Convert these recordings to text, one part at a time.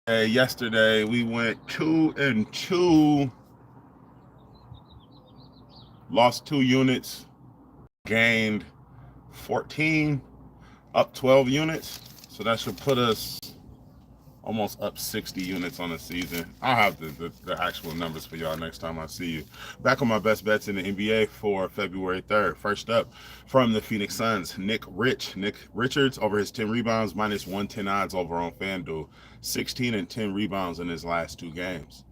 Yesterday we went 2-2, lost 2 units, gained 14, up 12 units. So that should put us almost up 60 units on the season. I'll have the actual numbers for y'all next time I see you. Back on my best bets in the NBA for February 3rd. First up, from the Phoenix Suns, Nick Richards over his 10 rebounds, minus 110 odds over on FanDuel. 16 and 10 rebounds in his last 2 games.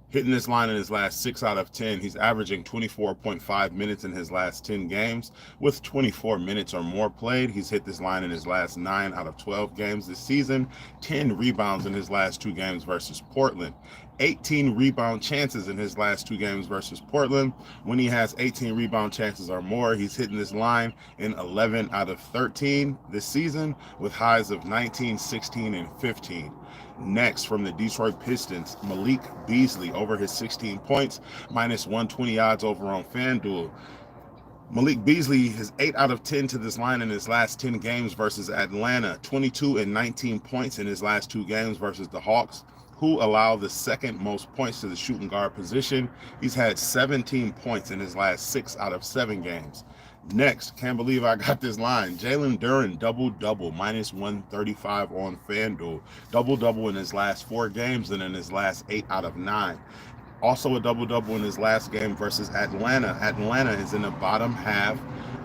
Hitting this line in his last 6 out of 10. He's averaging 24.5 minutes in his last 10 games. With 24 minutes or more played, he's hit this line in his last 9 out of 12 games this season. 10 rebounds in his last 2 games versus Portland. 18 rebound chances in his last 2 games versus Portland. When he has 18 rebound chances or more, he's hitting this line in 11 out of 13 this season, with highs of 19, 16, and 15. Next, from the Detroit Pistons, Malik Beasley over his 16 points, minus 120 odds over on FanDuel. Malik Beasley is 8 out of 10 to this line in his last 10 games versus Atlanta. 22 and 19 points in his last 2 games versus the Hawks, who allow the second most points to the shooting guard position. He's had 17 points in his last 6 out of 7 games. Next, can't believe I got this line. Jalen Duren, double-double, minus 135 on FanDuel. Double-double in his last 4 games and in his last 8 out of 9. Also a double-double in his last game versus Atlanta. Atlanta is in the bottom half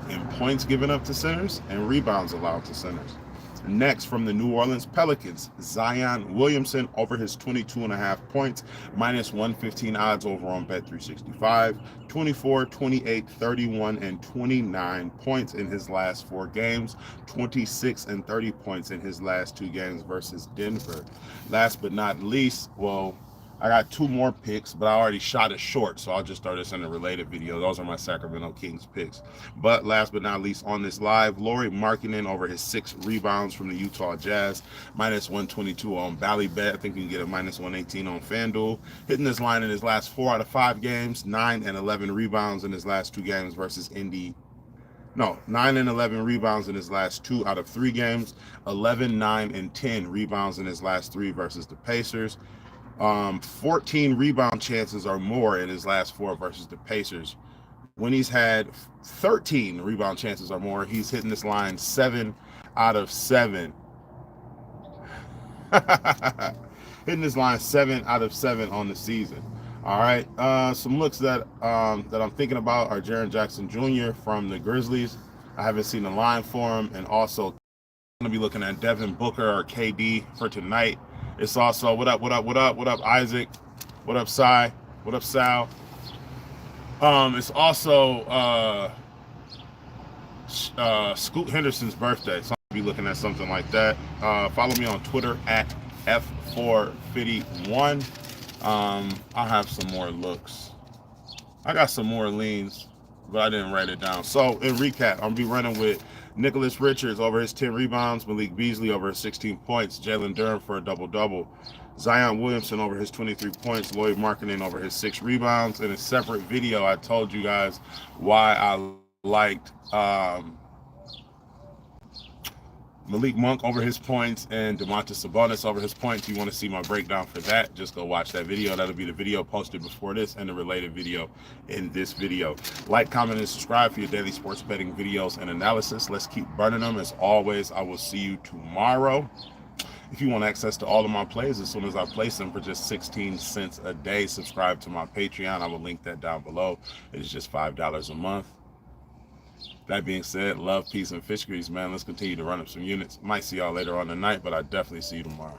in points given up to centers and rebounds allowed to centers. Next, from the New Orleans Pelicans, Zion Williamson over his 22.5 points, minus 115 odds over on Bet365. 24, 28, 31, and 29 points in his last 4 games. 26 and 30 points in his last 2 games versus Denver. Last but not least, I got 2 more picks, but I already shot it short, so I'll just throw this in a related video. Those are my Sacramento Kings picks. But last but not least on this live, Lauri Markkanen over his 6 rebounds from the Utah Jazz, minus 122 on Ballybet. I think you can get a minus 118 on FanDuel. Hitting this line in his last 4 out of 5 games, 9 and 11 rebounds in his last 2 games versus 9 and 11 rebounds in his last 2 out of 3 games, 11, 9, and 10 rebounds in his last 3 versus the Pacers. 14 rebound chances or more in his last 4 versus the Pacers. When he's had 13 rebound chances or more, he's hitting this line 7 out of 7. Hitting this line 7 out of 7 on the season. All right. Some looks that I'm thinking about are Jaren Jackson Jr. from the Grizzlies. I haven't seen the line for him, and also I'm gonna be looking at Devin Booker or KD for tonight. It's also what up Isaac, what up Cy, what up Sal. It's also Scoot Henderson's birthday, so I'll be looking at something like that. Follow me on Twitter at F451. I'll have some more looks. I got some more leans, but I didn't write it down. So in recap, I'm gonna be running with Nicholas Richards over his 10 rebounds, Malik Beasley over his 16 points, Jalen Duren for a double-double, Zion Williamson over his 23 points, Lauri Markkanen over his 6 rebounds. In a separate video, I told you guys why I liked Malik Monk over his points and Domantas Sabonis over his points. If you want to see my breakdown for that, just go watch that video. That'll be the video posted before this and the related video in this video. Like, comment, and subscribe for your daily sports betting videos and analysis. Let's keep burning them. As always, I will see you tomorrow. If you want access to all of my plays as soon as I place them for just 16 cents a day, subscribe to my Patreon. I will link that down below. It is just $5 a month. That being said, love, peace, and fish grease, man. Let's continue to run up some units. Might see y'all later on tonight, but I definitely see you tomorrow.